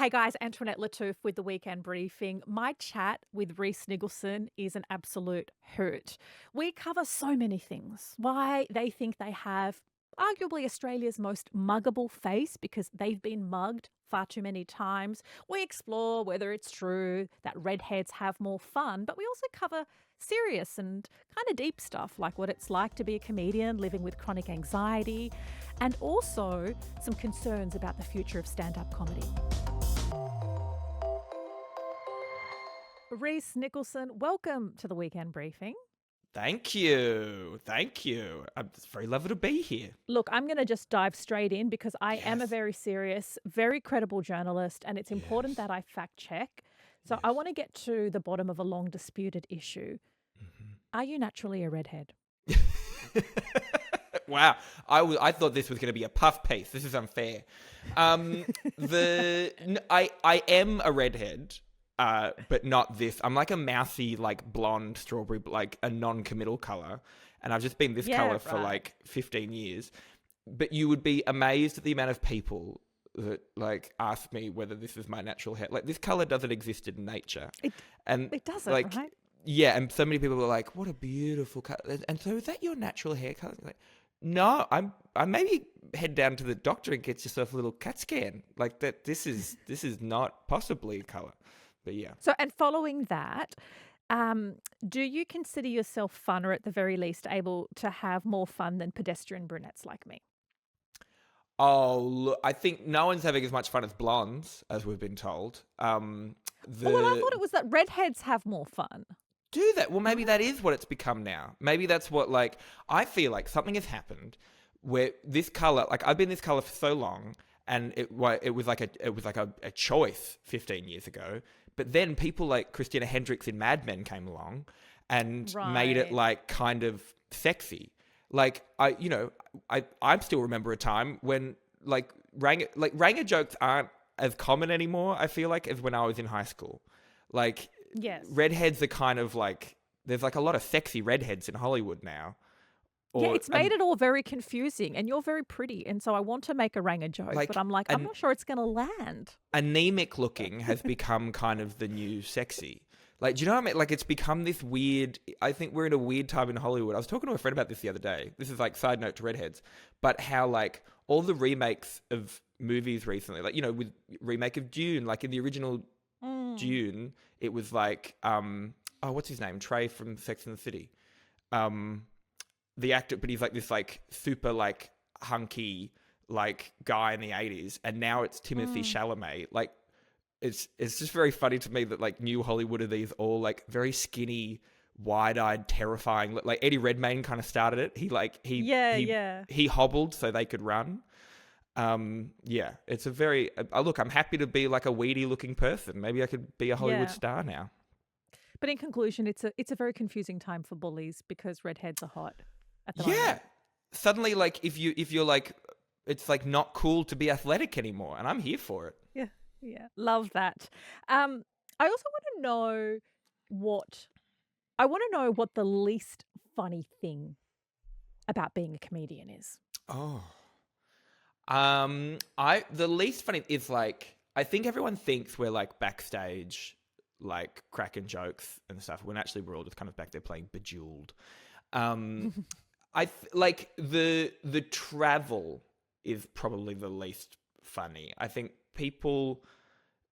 Hey guys, Antoinette Lattouf with the Weekend Briefing. My chat with Rhys Nicholson is an absolute hoot. We cover so many things. Why they think they have arguably Australia's most muggable face because they've been mugged far too many times. We explore whether it's true that redheads have more fun, but we also cover serious and kind of deep stuff like what it's like to be a comedian living with chronic anxiety and also some concerns about the future of stand-up comedy. Rhys Nicholson, welcome to the Weekend Briefing. Thank you. It's very lovely to be here. Look, I'm going to just dive straight in because I am a Yes. very serious, very credible journalist, and it's important Yes. that I fact check. So Yes. I want to get to the bottom of a long disputed issue. Mm-hmm. Are you naturally a redhead? Wow. I thought this was going to be a puff piece. This is unfair. I am a redhead. But not this. I'm like a mousy, like blonde strawberry, like a non-committal color. And I've just been this color for like 15 years. But you would be amazed at the amount of people that like ask me whether this is my natural hair. Like this color doesn't exist in nature. It doesn't, like, right? Yeah, and so many people are like, "What a beautiful color!" And so, is that your natural hair color? Like, no, I maybe head down to the doctor and get yourself a little CAT scan. Like that. This is not possibly color. But yeah. So, and following that, do you consider yourself fun or at the very least able to have more fun than pedestrian brunettes like me? Oh, look, I think no one's having as much fun as blondes, as we've been told. Well, I thought it was that redheads have more fun. Do that. Well, maybe that is what it's become now. Maybe that's what, like, I feel like something has happened where this color, like, I've been this color for so long, and it was like a choice 15 years ago. But then people like Christina Hendricks in Mad Men came along and made it like kind of sexy. Like I still remember a time when like ranger jokes aren't as common anymore, I feel like, as when I was in high school. Like redheads are kind of like, there's like a lot of sexy redheads in Hollywood now. It's made it all very confusing, and you're very pretty, and so I want to make a ranger joke, but I'm like, I'm not sure it's going to land. Anemic looking has become kind of the new sexy. Like, do you know what I mean? Like, it's become this weird, I think we're in a weird time in Hollywood. I was talking to a friend about this the other day. This is like side note to redheads, but how like all the remakes of movies recently, like, you know, with remake of Dune, like in the original Dune, it was like, what's his name? Trey from Sex and the City. The actor, but he's like this like super like hunky like guy in the 80s, and now it's Timothée Chalamet. Like it's just very funny to me that like new Hollywood are these all like very skinny, wide-eyed, terrifying. Like Eddie Redmayne kind of started it. He hobbled so they could run. It's a very look. I'm happy to be like a weedy looking person. Maybe I could be a Hollywood star now. But in conclusion, it's a very confusing time for bullies because redheads are hot. At the moment. Suddenly, like if you're like, it's like not cool to be athletic anymore, and I'm here for it. Yeah, love that. I also want to know what the least funny thing about being a comedian is. The least funny is like, I think everyone thinks we're like backstage, like cracking jokes and stuff, when actually we're all just kind of back there playing Bejeweled. Like the travel is probably the least funny. I think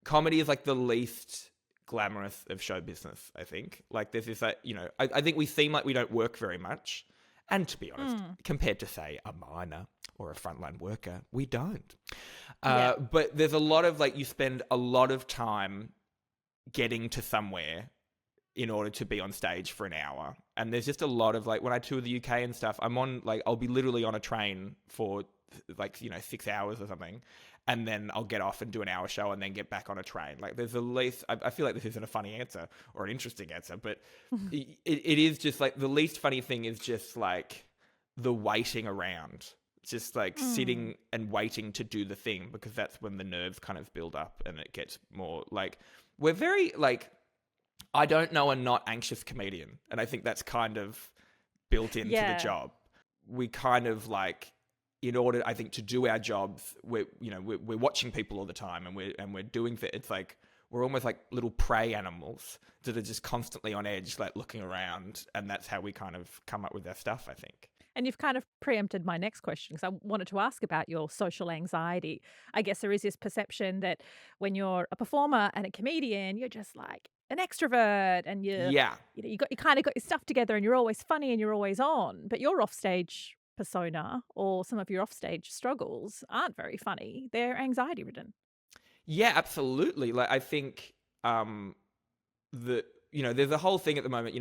comedy is like the least glamorous of show business, I think. Like there's this, I think we seem like we don't work very much. And to be honest, compared to, say, a miner or a frontline worker, we don't. But there's a lot of, like, you spend a lot of time getting to somewhere in order to be on stage for an hour. And there's just a lot of, like, when I tour the UK and stuff, I'll be literally on a train for, 6 hours or something. And then I'll get off and do an hour show and then get back on a train. Like, there's the least... I feel like this isn't a funny answer or an interesting answer, but it is just, like, the least funny thing is just, like, the waiting around. Just, like, sitting and waiting to do the thing, because that's when the nerves kind of build up and it gets more, like... We're very, like... I don't know a not anxious comedian, and I think that's kind of built into the job. We kind of, like... in order, I think, to do our jobs, we're watching people all the time, and we're doing it's like we're almost like little prey animals that are just constantly on edge, like looking around, and that's how we kind of come up with our stuff, I think. And you've kind of preempted my next question because I wanted to ask about your social anxiety. I guess there is this perception that when you're a performer and a comedian, you're just like an extrovert and Yeah. you kind of got your stuff together and you're always funny and you're always on. But your offstage persona or some of your offstage struggles aren't very funny. They're anxiety ridden. Yeah, absolutely. Like, I think there's a whole thing at the moment,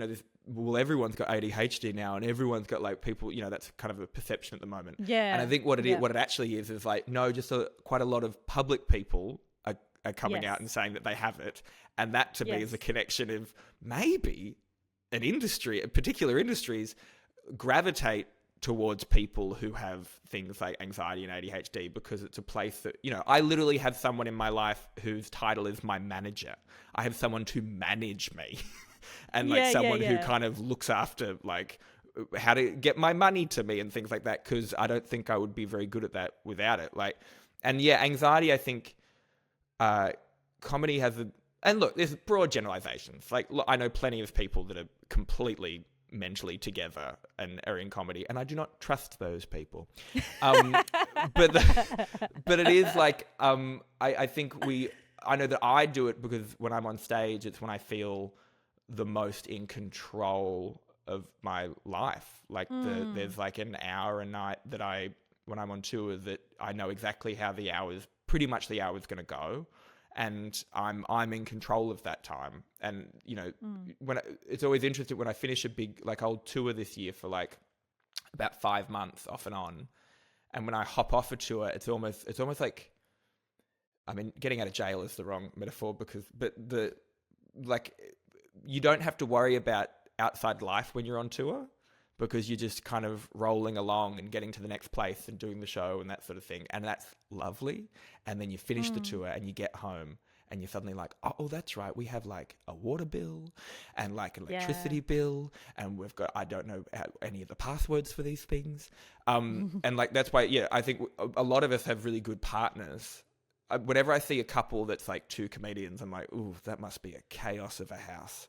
everyone's got ADHD now, and everyone's got like people, that's kind of a perception at the moment. Yeah. And I think what it actually is like, no, just quite a lot of public people are coming out and saying that they have it. And that to me is a connection of maybe particular industries gravitate towards people who have things like anxiety and ADHD, because it's a place that, I literally have someone in my life whose title is my manager. I have someone to manage me and someone who kind of looks after like how to get my money to me and things like that, because I don't think I would be very good at that without it. Anxiety, I think comedy has and look, there's broad generalizations. Like, look, I know plenty of people that are completely mentally together and are in comedy, and I do not trust those people. But it is like, I think I know that I do it because when I'm on stage, it's when I feel the most in control of my life. Like there's like an hour a night that when I'm on tour, that I know exactly how pretty much the hour's going to go. And I'm in control of that time. And, it's always interesting when I finish a big, like, I'll tour this year for like about 5 months off and on. And when I hop off a tour, it's almost like, I mean, getting out of jail is the wrong metaphor but you don't have to worry about outside life when you're on tour, because you're just kind of rolling along and getting to the next place and doing the show and that sort of thing. And that's lovely. And then you finish the tour and you get home and you're suddenly like, oh, that's right. We have like a water bill and like an electricity bill. And we've got, I don't know any of the passwords for these things. And like, that's why, I think a lot of us have really good partners. Whenever I see a couple that's like two comedians, I'm like, ooh, that must be a chaos of a house.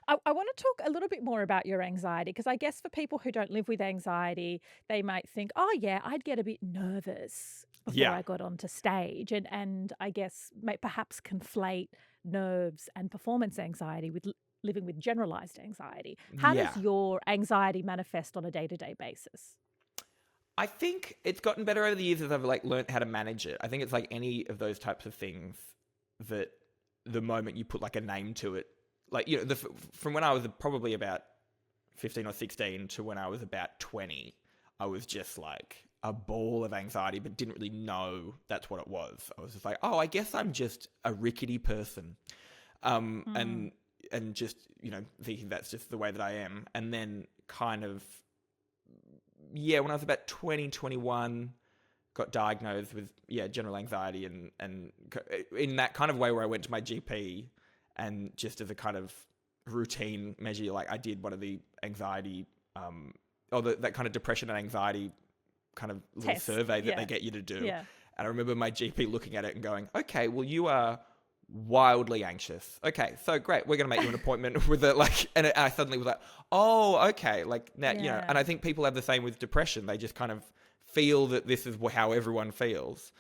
I want to talk a little bit more about your anxiety, because I guess for people who don't live with anxiety, they might think, oh, yeah, I'd get a bit nervous before I got onto stage. And I guess perhaps conflate nerves and performance anxiety with living with generalized anxiety. How does your anxiety manifest on a day-to-day basis? I think it's gotten better over the years as I've like learned how to manage it. I think it's like any of those types of things that the moment you put like a name to it, like, from when I was probably about 15 or 16 to when I was about 20, I was just like a ball of anxiety, but didn't really know that's what it was. I was just like, oh, I guess I'm just a rickety person. And just, thinking that's just the way that I am. And then kind of, when I was about 20, 21, got diagnosed with, general anxiety and in that kind of way where I went to my GP. And just as a kind of routine measure, like I did one of the anxiety, that kind of depression and anxiety kind of little survey that they get you to do. Yeah. And I remember my GP looking at it and going, okay, well, you are wildly anxious. Okay, so great. We're going to make you an appointment with it. Like, and I suddenly was like, oh, okay. Like now, and I think people have the same with depression. They just kind of feel that this is how everyone feels.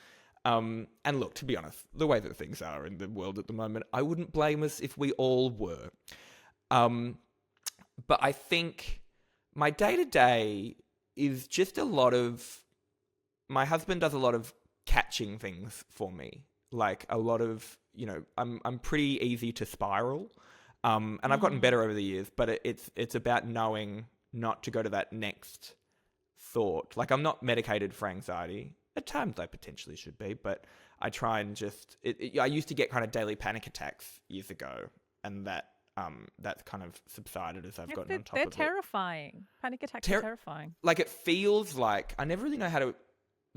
And look, to be honest, the way that things are in the world at the moment, I wouldn't blame us if we all were. But I think my day-to-day is just my husband does a lot of catching things for me. Like a lot of, I'm pretty easy to spiral. And I've gotten better over the years, but it's about knowing not to go to that next thought. Like, I'm not medicated for anxiety. At times I potentially should be, but I try and just... I used to get kind of daily panic attacks years ago, and that's kind of subsided as I've gotten on top of it. They're terrifying. Panic attacks are terrifying. Like, it feels like... I never really know how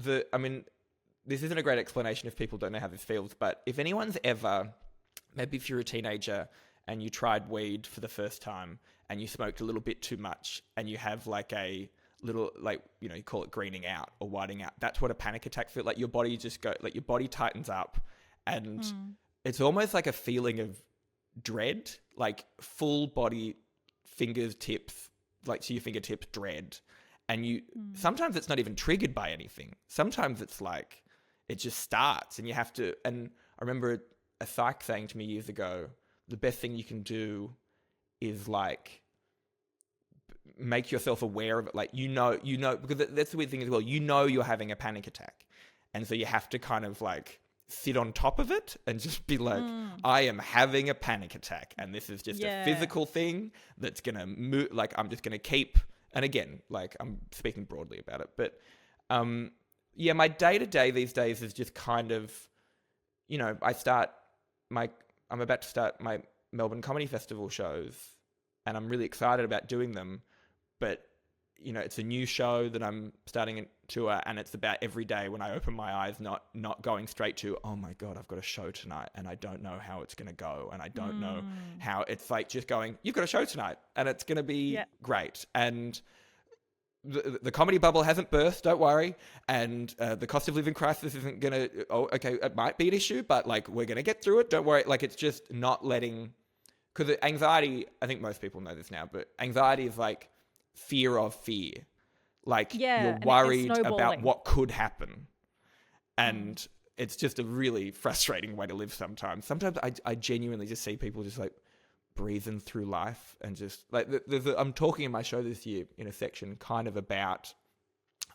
to... I mean, this isn't a great explanation if people don't know how this feels, but if anyone's ever... Maybe if you're a teenager and you tried weed for the first time and you smoked a little bit too much and you have like a little, like, you know, you call it greening out or whiting out. That's what a panic attack feels like. Your body just your body tightens up, and it's almost like a feeling of dread, like full body, fingers tips, like to your fingertips, dread. And you sometimes it's not even triggered by anything. Sometimes it's like it just starts, and you have to. And I remember a psych saying to me years ago, the best thing you can do is like make yourself aware of it. Like, you know, because that's the weird thing as well. You know, you're having a panic attack. And so you have to kind of like sit on top of it and just be like, I am having a panic attack. And this is just a physical thing that's going to move. Like, I'm just going to keep, and again, like I'm speaking broadly about it, but my day-to-day these days is just kind of, you know, I'm about to start my Melbourne Comedy Festival shows, and I'm really excited about doing them. But, you know, it's a new show that I'm starting a tour, and it's about every day when I open my eyes, not going straight to, oh my God, I've got a show tonight and I don't know how it's going to go. And I don't know how. It's like just going, you've got a show tonight and it's going to be great. And the comedy bubble hasn't burst, don't worry. And the cost of living crisis isn't going to, it might be an issue, but like, we're going to get through it. Don't worry. Like, it's just not letting, because anxiety, I think most people know this now, but anxiety is like fear of fear. Like, you're worried about what could happen. And it's just a really frustrating way to live sometimes. Sometimes I genuinely just see people just like breathing through life, and just like I'm talking in my show this year in a section kind of about,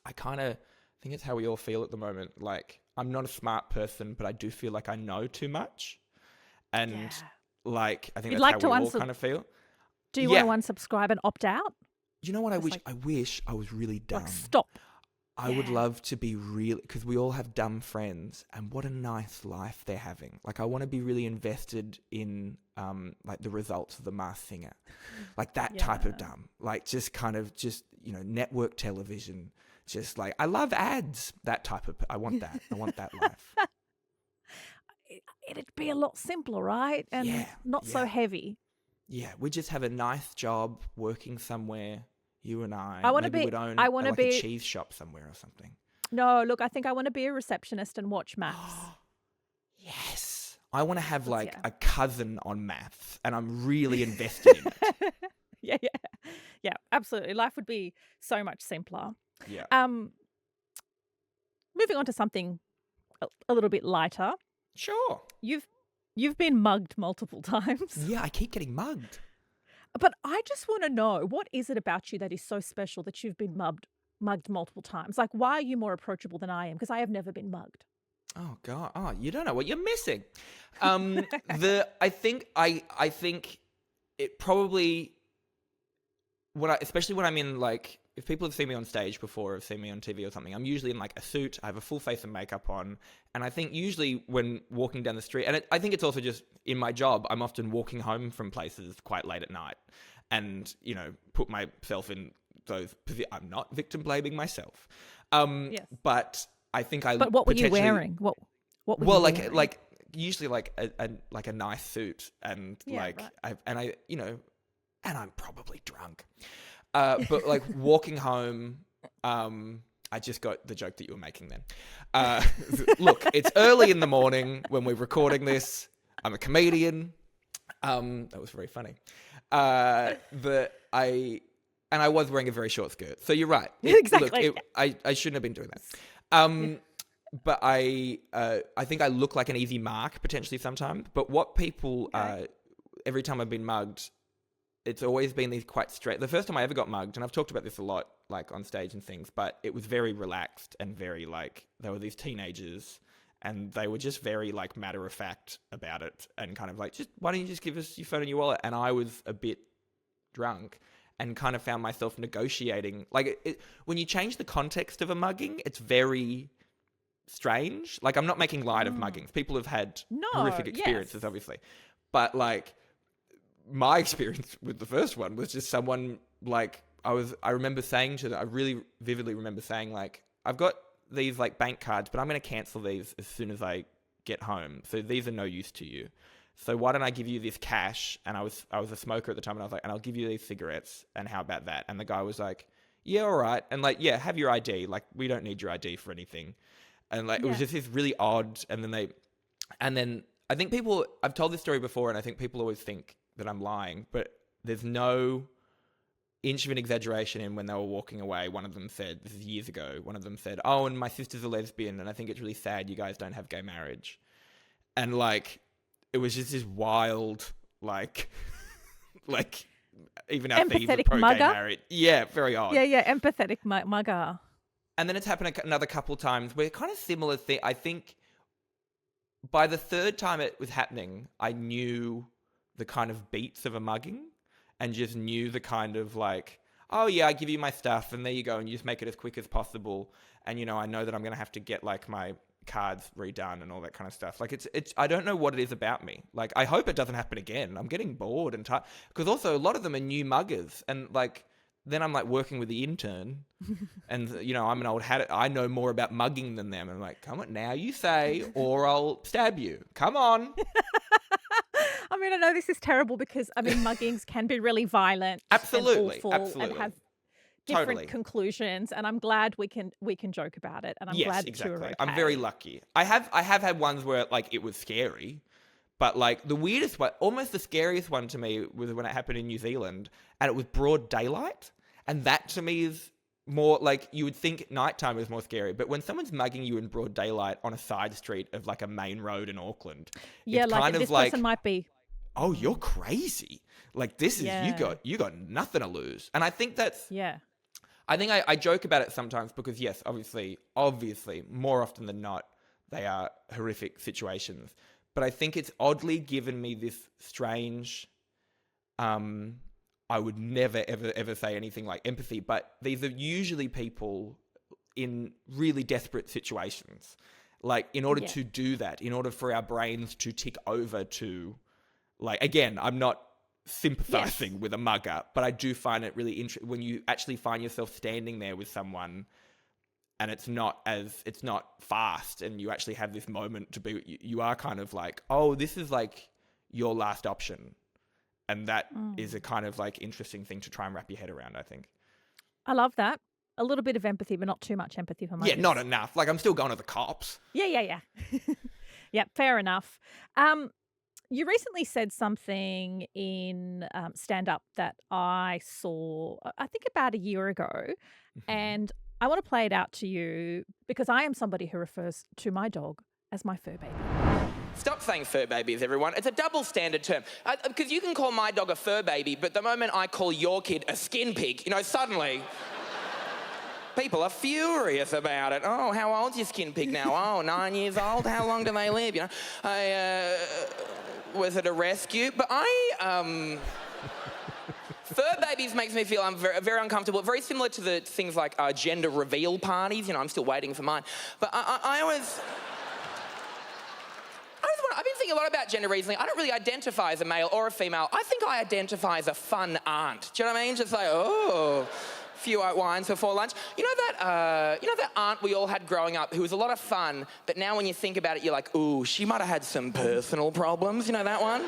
I kind of think it's how we all feel at the moment. Like, I'm not a smart person, but I do feel like I know too much. And like, I think that's how we all kind of feel. Do you want to unsubscribe and opt out? You know what I wish I was really dumb. Like, stop. I would love to be really, because we all have dumb friends, and what a nice life they're having. Like, I want to be really invested in like the results of The Masked Singer, like that type of dumb. Like, just kind of just, you know, network television. Just like, I love ads. That type of. I want that. I want that life. It'd be a lot simpler, right? And not so heavy. Yeah, we just have a nice job working somewhere. You and I. I want to Maybe be. we'd own I want to like be a cheese shop somewhere or something. No, look, I think I want to be a receptionist and watch maths. Yes, I want to have like a cousin on maths, and I'm really invested in it. Yeah, absolutely. Life would be so much simpler. Yeah. Moving on to something a little bit lighter. Sure. You've been mugged multiple times. Yeah, I keep getting mugged. But I just want to know, what is it about you that is so special that you've been mugged multiple times? Like, why are you more approachable than I am? Because I have never been mugged. Oh God! Oh, you don't know what you're missing. I think it probably especially when I'm in, like, if people have seen me on stage before or have seen me on TV or something, I'm usually in like a suit. I have a full face of makeup on, and I think usually when walking down the street, and I think it's also just in my job, I'm often walking home from places quite late at night, and, you know, put myself in those. I'm not victim blaming myself, but I think But what were you wearing? What were you wearing? like usually like a nice suit, and I you know, and I'm probably drunk. But like walking home, I just got the joke that you were making then. Look, it's early in the morning when we're recording this. I'm a comedian. That was very funny. I was wearing a very short skirt. So you're right. Exactly. Look, I shouldn't have been doing that. But I think I look like an easy mark potentially sometimes. But what people, every time I've been mugged, it's always been these quite straight. The first time I ever got mugged, and I've talked about this a lot, like on stage and things, but it was very relaxed and very like, they were these teenagers, and they were just very like matter of fact about it, and kind of like, just why don't you just give us your phone and your wallet? And I was a bit drunk and kind of found myself negotiating. Like, when you change the context of a mugging, it's very strange. Like, I'm not making light of muggings. People have had horrific experiences, obviously, but like, my experience with the first one was just someone, like, I remember saying to them, I really vividly remember saying, like, I've got these like bank cards, but I'm going to cancel these as soon as I get home. So these are no use to you. So why don't I give you this cash? And I was a smoker at the time, and I was like, and I'll give you these cigarettes, and how about that? And the guy was like, yeah, all right. And like, yeah, have your ID. Like, we don't need your ID for anything. And like, it was Yeah. just this really odd. And then I think people, I've told this story before and I think people always think that I'm lying, but there's no inch of an exaggeration in when they were walking away. One of them said, this is years ago, one of them said, oh, and my sister's a lesbian and I think it's really sad you guys don't have gay marriage. And like, it was just this wild, like, like even our thieves are Empathetic pro-gay mugger? marriage. Yeah, very odd. Yeah, empathetic mugger. And then it's happened another couple of times where kind of similar thing. I think by the third time it was happening, I knew the kind of beats of a mugging and just knew the kind of like, oh yeah, I give you my stuff and there you go and you just make it as quick as possible. And, you know, I know that I'm going to have to get like my cards redone and all that kind of stuff. Like it's I don't know what it is about me. Like I hope it doesn't happen again. I'm getting bored and tired because also a lot of them are new muggers and like then I'm like working with the intern and you know I'm an old hat. I know more about mugging than them. And I'm like, come on now you say or I'll stab you. Come on. I mean, I know this is terrible because I mean muggings can be really violent, Absolutely, and awful, absolutely. and have different Totally. conclusions. And I'm glad we can joke about it. And I'm Yes, glad that exactly. you're okay. I'm very lucky. I have had ones where like it was scary, but like the weirdest one, almost the scariest one to me was when it happened in New Zealand and it was broad daylight. And that to me is more like you would think nighttime is more scary, but when someone's mugging you in broad daylight on a side street of like a main road in Auckland, Yeah, it's like kind this of like, person might be. oh, you're crazy. Like this is Yeah. you got nothing to lose. And I think that's Yeah. I think I joke about it sometimes because, yes, obviously, more often than not, they are horrific situations. But I think it's oddly given me this strange, I would never, ever, ever say anything like empathy, but these are usually people in really desperate situations. Like, in order to do that, in order for our brains to tick over to, like, again, I'm not sympathizing with a mugger, but I do find it really interesting when you actually find yourself standing there with someone and it's not fast and you actually have this moment to be, you are kind of like, oh, this is like your last option. And that is a kind of like interesting thing to try and wrap your head around, I think. I love that. A little bit of empathy, but not too much empathy for muggers. Yeah, not enough. Like I'm still going to the cops. Yeah. Yeah, fair enough. You recently said something in stand-up that I saw, I think about a year ago, and I want to play it out to you because I am somebody who refers to my dog as my fur baby. Stop saying fur babies, everyone. It's a double standard term. Because you can call my dog a fur baby, but the moment I call your kid a skin pig, you know, suddenly people are furious about it. Oh, how old's your skin pig now? Oh, 9 years old? How long do they live? You know, was it a rescue? But fur babies makes me feel very uncomfortable. Very similar to the things like gender reveal parties. You know, I'm still waiting for mine. But I've been thinking a lot about gender recently. I don't really identify as a male or a female. I think I identify as a fun aunt. Do you know what I mean? Just like, oh, a few white wines before lunch. You know that aunt we all had growing up who was a lot of fun, but now when you think about it, you're like, ooh, she might have had some personal problems. You know that one?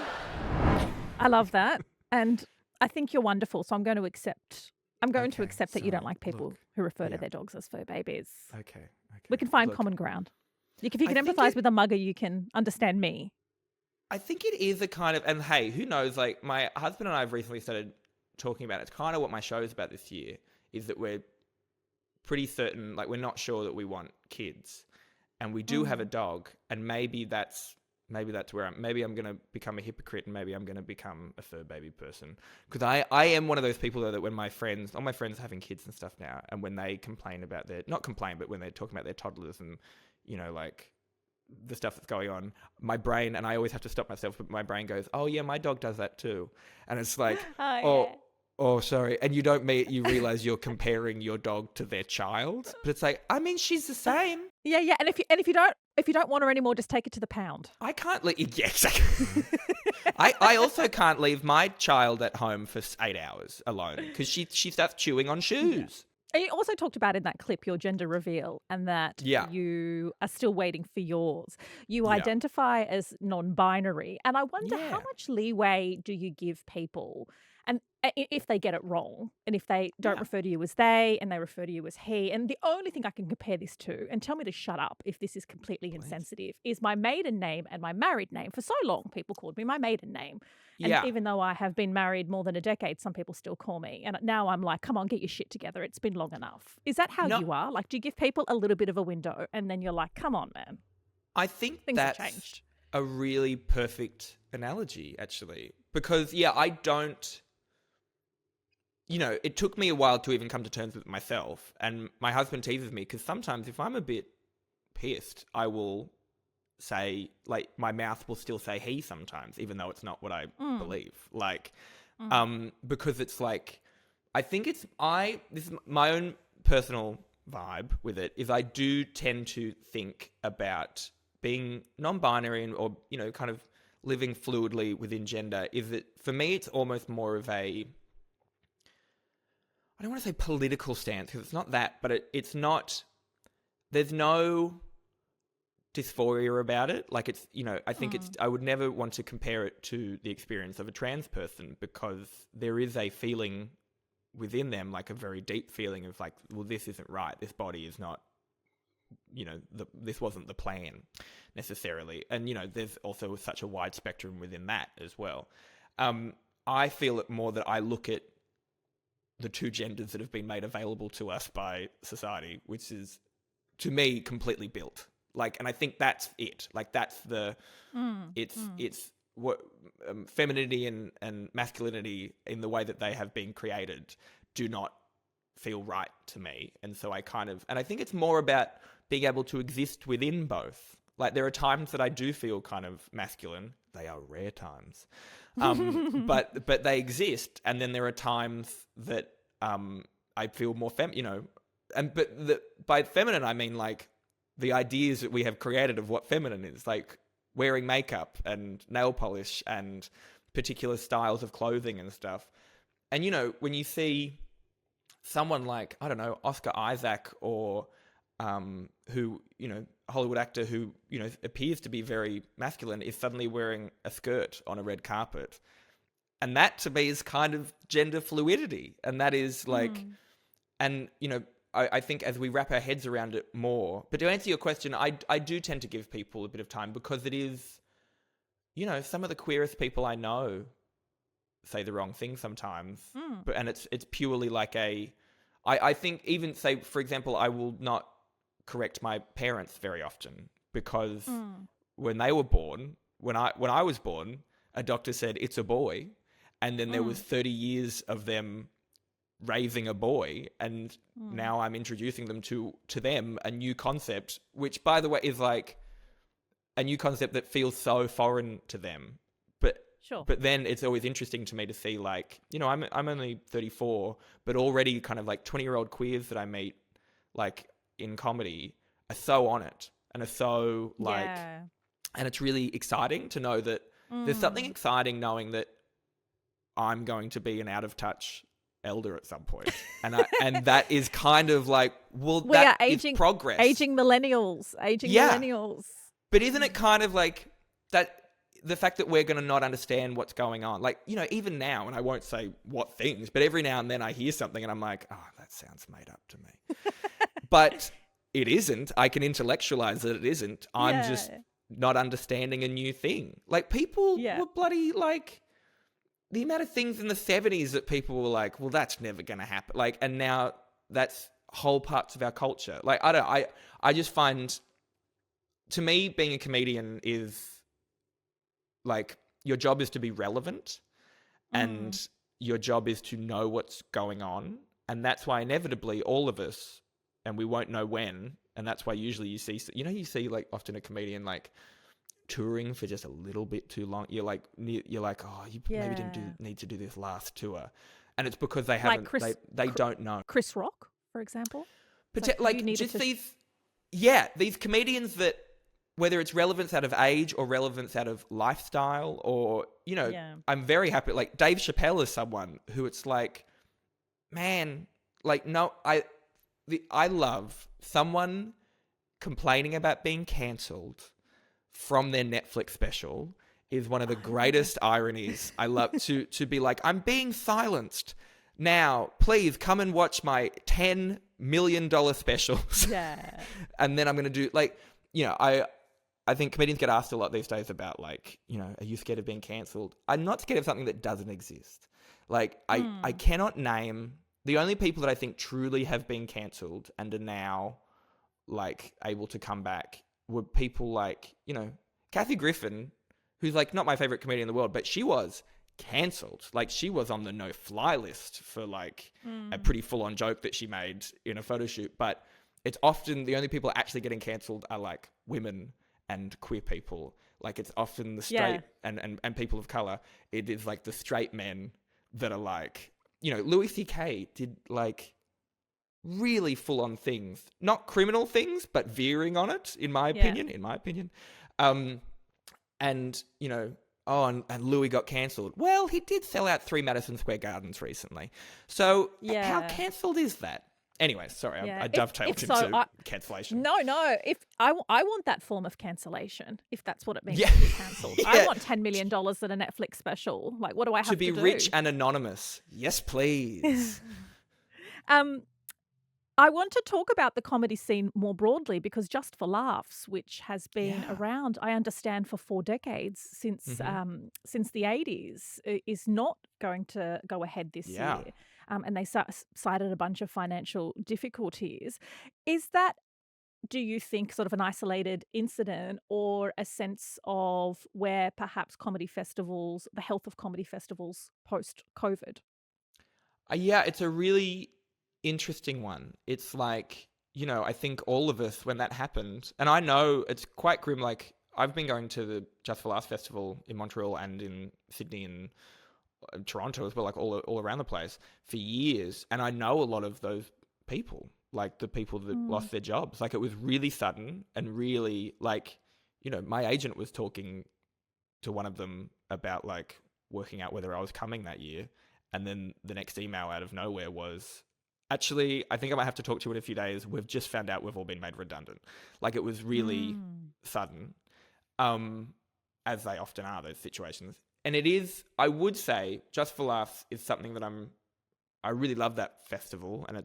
I love that. And I think you're wonderful. So I'm going to accept that you don't like people who refer to their dogs as fur babies. Okay. We can find common ground. If you can empathise with a mugger, you can understand me. I think it is a kind of, and hey, who knows, like my husband and I have recently started talking about it. It's kind of what my show is about this year, is that we're pretty certain, like we're not sure that we want kids and we do have a dog and maybe that's where I'm going to become a hypocrite and maybe I'm going to become a fur baby person. Because I am one of those people though that when all my friends are having kids and stuff now and when they complain about but when they're talking about their toddlers and, you know, like the stuff that's going on, my brain, and I always have to stop myself, but my brain goes, oh yeah, my dog does that too. And it's like, oh, sorry. And you realize you're comparing your dog to their child, but it's like, I mean, she's the same. Yeah. And if you don't want her anymore, just take it to the pound. I can't leave. Yeah, exactly. I also can't leave my child at home for 8 hours alone because she starts chewing on shoes. Yeah. And you also talked about in that clip your gender reveal and that you are still waiting for yours. You identify as non-binary. And I wonder how much leeway do you give people And if they get it wrong, and if they don't Yeah. refer to you as they and they refer to you as he, and the only thing I can compare this to, and tell me to shut up if this is completely insensitive, is my maiden name and my married name. For so long, people called me my maiden name. And Yeah. even though I have been married more than a decade, some people still call me. And now I'm like, come on, get your shit together. It's been long enough. Is that how No, you are? Like, do you give people a little bit of a window and then you're like, come on, man, I think things have that's changed? a really perfect analogy, actually. Because, yeah, I don't... it took me a while to even come to terms with myself. And my husband teases me because sometimes if I'm a bit pissed, I will say, like, my mouth will still say he sometimes, even though it's not what I believe. Like, because it's like, I think this is my own personal vibe with it, is I do tend to think about being non-binary or, kind of living fluidly within gender, is that for me, it's almost more of a, I don't want to say political stance because it's not that, but it's not, there's no dysphoria about it. Like it's, I think I would never want to compare it to the experience of a trans person because there is a feeling within them, like a very deep feeling of like, well, this isn't right. This body is not, this wasn't the plan necessarily. And, there's also such a wide spectrum within that as well. I feel it more that I look at the two genders that have been made available to us by society, which is, to me, completely built. Like, and I think that's it. Like, that's the, it's what femininity and masculinity in the way that they have been created do not feel right to me. And so I think it's more about being able to exist within both. Like, there are times that I do feel kind of masculine. They are rare times. But they exist. And then there are times that I feel more by feminine, I mean, like, the ideas that we have created of what feminine is, like wearing makeup and nail polish and particular styles of clothing and stuff. And, when you see someone like, I don't know, Oscar Isaac or who, Hollywood actor who, appears to be very masculine is suddenly wearing a skirt on a red carpet. And that to me is kind of gender fluidity. And that is like, and, I think as we wrap our heads around it more, but to answer your question, I do tend to give people a bit of time because it is, some of the queerest people I know say the wrong thing sometimes, and it's purely like I think even say, for example, I will not correct my parents very often because when they were born, when I was born, a doctor said it's a boy, and then there was 30 years of them raising a boy, and now I'm introducing them to them a new concept, which by the way is like a new concept that feels so foreign to them. But then it's always interesting to me to see, like, I'm only 34, but already kind of like 20-year-old queers that I meet, like in comedy, are so on it and are so like, and it's really exciting to know that there's something exciting knowing that I'm going to be an out of touch elder at some point. And that is kind of like, well, we that are is progress. Aging millennials. Millennials. But isn't it kind of like that, the fact that we're going to not understand what's going on? Like, even now, and I won't say what things, but every now and then I hear something and I'm like, oh, that sounds made up to me. But it isn't. I can intellectualize that it isn't. I'm just not understanding a new thing. Like, people were bloody like, the amount of things in the 70s that people were like, well, that's never going to happen. Like, and now that's whole parts of our culture. Like, I just find, to me, being a comedian is like, your job is to be relevant and your job is to know what's going on. And that's why inevitably all of us, and we won't know when, and that's why usually you see like often a comedian like touring for just a little bit too long. You're like, oh, you maybe didn't need to do this last tour. And it's because they haven't, they don't know. Chris Rock, for example. These comedians that, whether it's relevance out of age or relevance out of lifestyle or, I'm very happy. Like, Dave Chappelle is someone who it's like, man, like, no, I love someone complaining about being cancelled from their Netflix special is one of the greatest ironies. I love to be like, I'm being silenced. Now, please come and watch my $10 million specials. Yeah. And then I'm going to do like, I think comedians get asked a lot these days about like, are you scared of being cancelled? I'm not scared of something that doesn't exist. Like I cannot name the only people that I think truly have been cancelled and are now like able to come back were people like, Kathy Griffin, who's like not my favorite comedian in the world, but she was cancelled. Like she was on the no-fly list for like a pretty full-on joke that she made in a photo shoot. But it's often the only people actually getting cancelled are like women and queer people. Like it's often the straight and people of color. It is like the straight men that are like, Louis C.K. did like really full-on things, not criminal things, but veering on it, in my opinion. And Louis got cancelled. Well, he did sell out 3 Madison Square Gardens recently. So how cancelled is that? Anyway, sorry, I dovetailed into cancellation. No. If I want that form of cancellation, if that's what it means to be cancelled. I want $10 million at a Netflix special. Like, what do I have to do? To be rich and anonymous. Yes, please. I want to talk about the comedy scene more broadly because Just for Laughs, which has been around, I understand, for 4 decades since the 80s, is not going to go ahead this year. And they cited a bunch of financial difficulties. Is that, do you think, sort of an isolated incident or a sense of where perhaps comedy festivals, the health of comedy festivals post-COVID? It's a really interesting one. It's like, I think all of us, when that happened, and I know it's quite grim, like I've been going to the Just for Laughs festival in Montreal and in Sydney and Toronto as well, like all around the place for years. And I know a lot of those people, like the people that lost their jobs. Like it was really sudden and really like, my agent was talking to one of them about like working out whether I was coming that year. And then the next email out of nowhere was, actually, I think I might have to talk to you in a few days. We've just found out we've all been made redundant. Like it was really sudden, as they often are, those situations. And it is, I would say, Just for Laughs is something that I really love that festival, and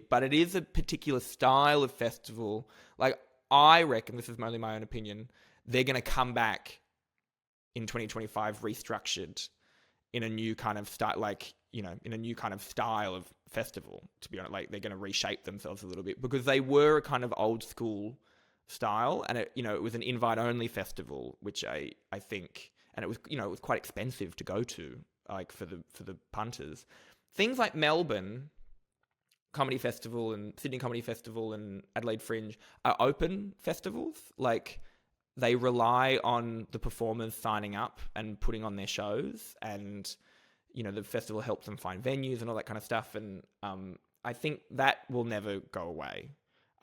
but it is a particular style of festival. Like I reckon, this is only my own opinion, they're going to come back in 2025 restructured in a new kind of style, like, in a new kind of style of festival, to be honest. Like they're going to reshape themselves a little bit because they were a kind of old school style, and it was an invite only festival, which I think, and it was quite expensive to go to, like for the punters. Things like Melbourne Comedy Festival and Sydney Comedy Festival and Adelaide Fringe are open festivals. Like they rely on the performers signing up and putting on their shows, and the festival helps them find venues and all that kind of stuff. And I think that will never go away.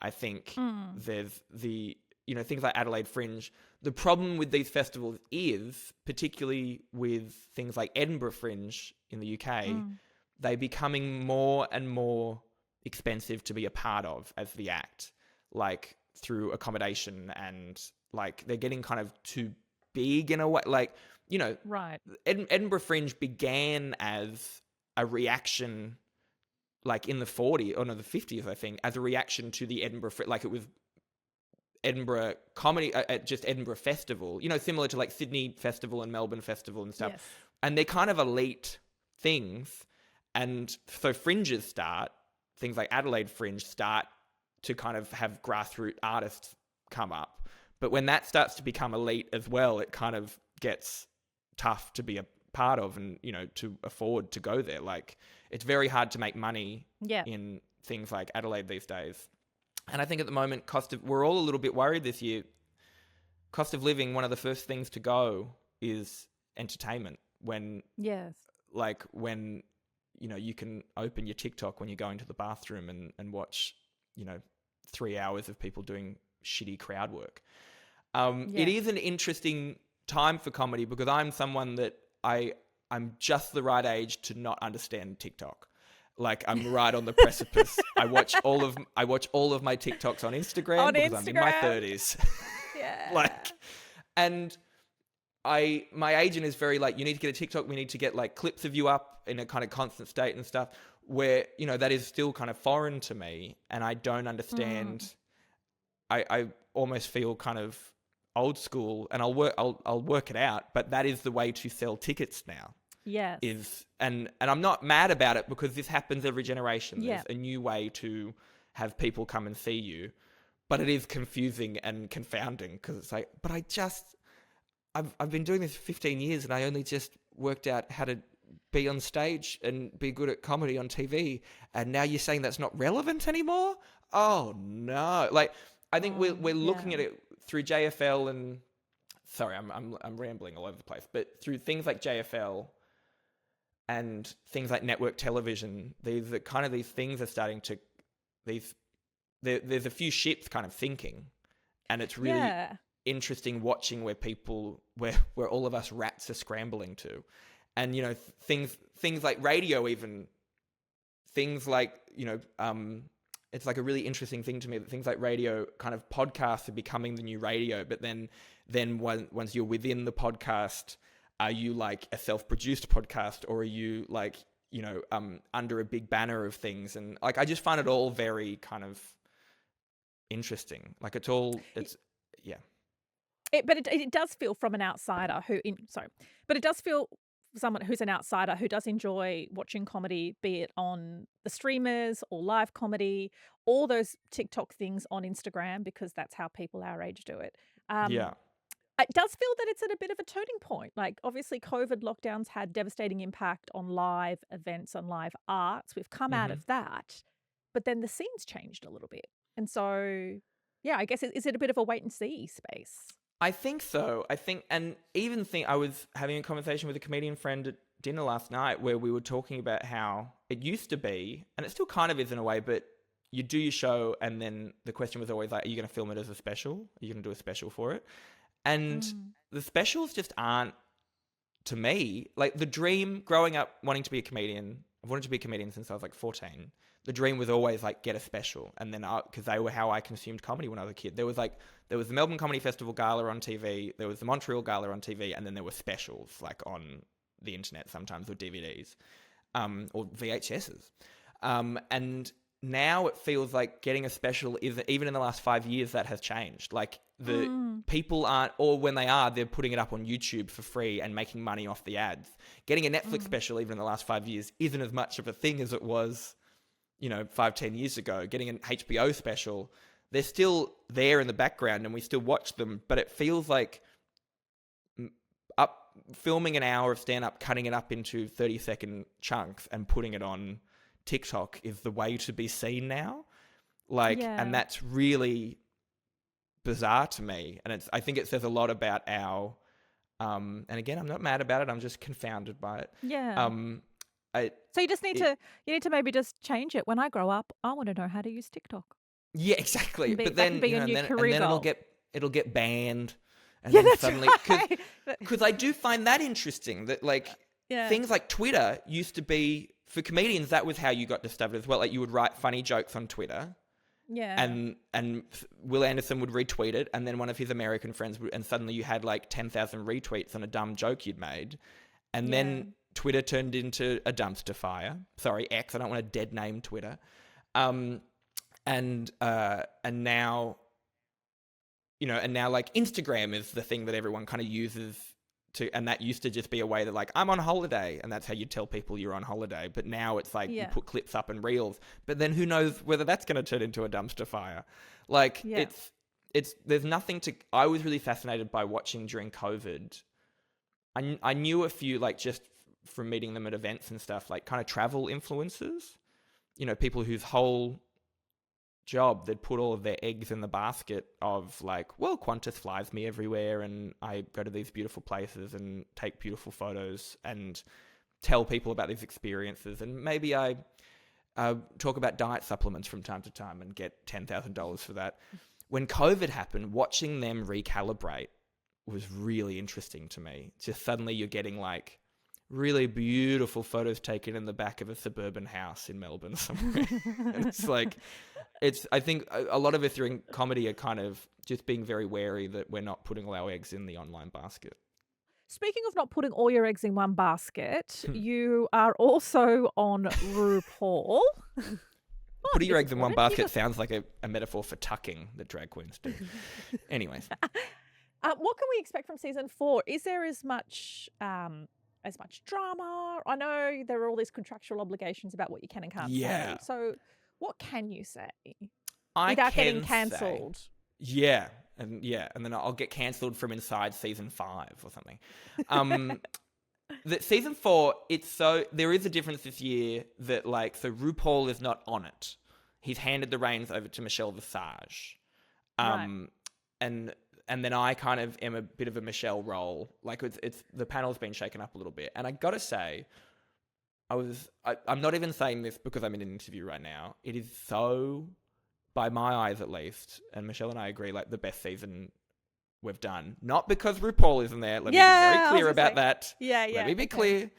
I think there's things like Adelaide Fringe. The problem with these festivals is, particularly with things like Edinburgh Fringe in the UK, they're becoming more and more expensive to be a part of as the act, like through accommodation, and like they're getting kind of too big in a way. Like, right. Edinburgh Fringe began as a reaction, like in the 50s, I think, as a reaction to the Edinburgh, like it was Edinburgh comedy, just Edinburgh Festival, similar to like Sydney Festival and Melbourne Festival and stuff. Yes. And they're kind of elite things. And so fringes things like Adelaide Fringe start to kind of have grassroots artists come up. But when that starts to become elite as well, it kind of gets tough to be a part of and, to afford to go there. Like it's very hard to make money in things like Adelaide these days. And I think at the moment, we're all a little bit worried this year. Cost of living, one of the first things to go is entertainment. When you can open your TikTok when you're going to the bathroom and watch, 3 hours of people doing shitty crowd work. It is an interesting time for comedy because I'm someone that I'm just the right age to not understand TikTok. Like I'm right on the precipice. I watch all of my TikToks on Instagram because I'm in my 30s. Yeah. And my agent is very like, you need to get a TikTok. We need to get like clips of you up in a kind of constant state and stuff, where, you know, that is still kind of foreign to me. And I don't understand. I almost feel kind of old school, and I'll work it out. But that is the way to sell tickets now. Yes. And I'm not mad about it, because this happens every generation. Yeah. There's a new way to have people come and see you, but it is confusing and confounding, because it's like, but I've been doing this for 15 years, and I only just worked out how to be on stage and be good at comedy on TV, and now you're saying that's not relevant anymore? Oh no! Like, I think we're looking at it through JFL and, sorry, I'm rambling all over the place, but through things like JFL and things like network television, these are kind of, these things are starting to, there's a few ships kind of sinking, and it's really interesting watching where all of us rats are scrambling to. And, you know, things like radio, even things like, you know, it's like a really interesting thing to me that things like radio, kind of podcasts, are becoming the new radio. But then once you're within the podcast, are you like a self-produced podcast, or are you like, you know, under a big banner of things? And like, I just find it all very kind of interesting. Like, yeah. But it does feel from an outsider but it does feel someone who's an outsider who does enjoy watching comedy, be it on the streamers or live comedy, all those TikTok things on Instagram, because that's how people our age do it. It does feel that it's at a bit of a turning point. Like, obviously, COVID lockdowns had devastating impact on live events and live arts. We've come out of that, but then the scene's changed a little bit. And so, yeah, I guess, is it a bit of a wait and see space? I think so. I was having a conversation with a comedian friend at dinner last night, where we were talking about how it used to be, and it still kind of is in a way, but you do your show, and then the question was always like, are you going to film it as a special? Are you going to do a special for it? And the specials just aren't, to me, like, the dream growing up wanting to be a comedian. I've wanted to be a comedian since I was like 14. The dream was always like, get a special. And then, because they were how I consumed comedy when I was a kid. There was the Melbourne Comedy Festival Gala on TV, there was the Montreal Gala on TV, and then there were specials like on the internet sometimes, or DVDs, or VHSs. And now it feels like getting a special is, even in the last 5 years, that has changed. Like, the people aren't, or when they are, they're putting it up on YouTube for free and making money off the ads. Getting a Netflix special, even in the last 5 years, isn't as much of a thing as it was, you know, 5-10 years ago. Getting an HBO special, they're still there in the background and we still watch them, but it feels like filming an hour of stand-up, cutting it up into 30-second chunks and putting it on TikTok is the way to be seen now. Like, and that's really bizarre to me. And I think it says a lot about our, and again, I'm not mad about it, I'm just confounded by it. Yeah. So you just need to maybe just change it. When I grow up, I want to know how to use TikTok. Yeah, exactly. But then, it'll get banned. And yeah, then that's suddenly, right. Because I do find that interesting, that like things like Twitter used to be, for comedians, that was how you got discovered as well. Like, you would write funny jokes on Twitter. Yeah. And Will Anderson would retweet it, and then one of his American friends would, and suddenly you had like 10,000 retweets on a dumb joke you'd made. And then Twitter turned into a dumpster fire. Sorry, X, I don't want to dead name Twitter. And now, you know, and now like Instagram is the thing that everyone kind of uses to, and that used to just be a way that like, I'm on holiday, and that's how you tell people you're on holiday. But now it's like you put clips up and reels, but then who knows whether that's going to turn into a dumpster fire. Like it's there's nothing to, I was really fascinated by watching during COVID. I knew a few, like, just from meeting them at events and stuff, like kind of travel influencers, you know, people whose whole job, they'd put all of their eggs in the basket of like, well, Qantas flies me everywhere and I go to these beautiful places and take beautiful photos and tell people about these experiences, and maybe I talk about diet supplements from time to time and get $10,000 for that. When COVID happened, watching them recalibrate was really interesting to me. Just suddenly you're getting like really beautiful photos taken in the back of a suburban house in Melbourne somewhere. And it's like, I think a lot of us during comedy are kind of just being very wary that we're not putting all our eggs in the online basket. Speaking of not putting all your eggs in one basket, you are also on RuPaul. Putting your eggs in one disappointed. basket sounds like a metaphor for tucking that drag queens do. Anyways. What can we expect from season 4? Is there as much drama? I know there are all these contractual obligations about what you can and can't say. So what can you say without getting cancelled? Yeah. And then I'll get cancelled from inside season 5 or something. The season 4, there is a difference this year that so RuPaul is not on it. He's handed the reins over to Michelle Visage. Right. And then I kind of am a bit of a Michelle role. It's the panel's been shaken up a little bit. And I gotta say, I'm not even saying this because I'm in an interview right now. It is so, by my eyes at least, and Michelle and I agree, the best season we've done. Not because RuPaul isn't there. Let me be very clear about that. Yeah. Let me be clear.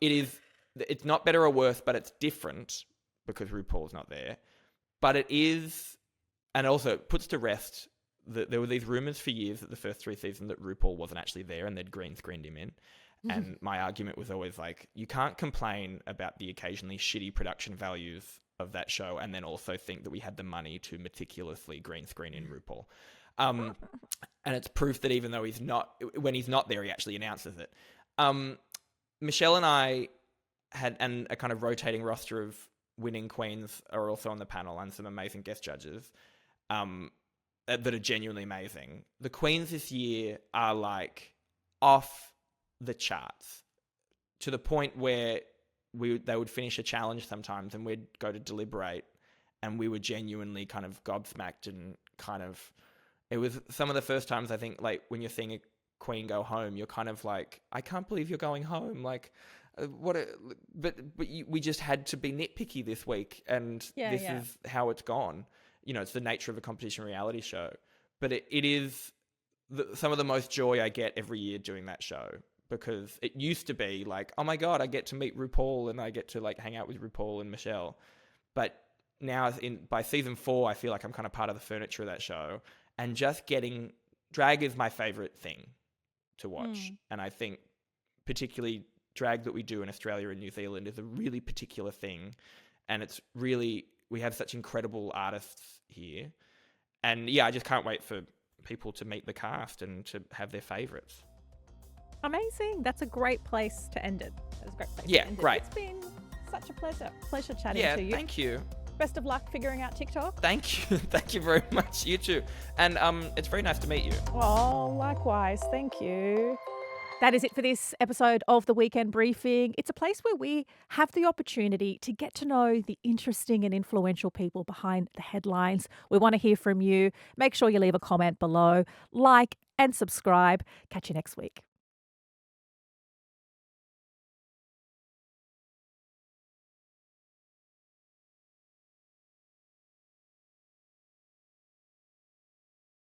It's not better or worse, but it's different because RuPaul's not there. But it is, and also it puts to rest that there were these rumors for years that the first 3 seasons that RuPaul wasn't actually there and they'd green screened him in. And my argument was always you can't complain about the occasionally shitty production values of that show and then also think that we had the money to meticulously green screen in RuPaul. And it's proof that even though when he's not there, he actually announces it. Michelle and I and a kind of rotating roster of winning queens are also on the panel and some amazing guest judges that are genuinely amazing. The queens this year are off the charts to the point where they would finish a challenge sometimes and we'd go to deliberate and we were genuinely kind of gobsmacked and kind of, it was some of the first times I think when you're seeing a queen go home, you're kind of I can't believe you're going home. We just had to be nitpicky this week and this is how it's gone. It's the nature of a competition reality show, but it is some of the most joy I get every year doing that show. Because it used to be oh my God, I get to meet RuPaul and I get to hang out with RuPaul and Michelle. But now by season 4, I feel I'm kind of part of the furniture of that show. And just drag is my favorite thing to watch. And I think particularly drag that we do in Australia and New Zealand is a really particular thing. And it's really, we have such incredible artists here. And I just can't wait for people to meet the cast and to have their favorites. Amazing. That's a great place to end it. That's a great place to end it. Great. It's been such a pleasure chatting to you. Thank you. Best of luck figuring out TikTok. Thank you. Thank you very much. You too. And it's very nice to meet you. Oh, likewise. Thank you. That is it for this episode of The Weekend Briefing. It's a place where we have the opportunity to get to know the interesting and influential people behind the headlines. We want to hear from you. Make sure you leave a comment below, like and subscribe. Catch you next week.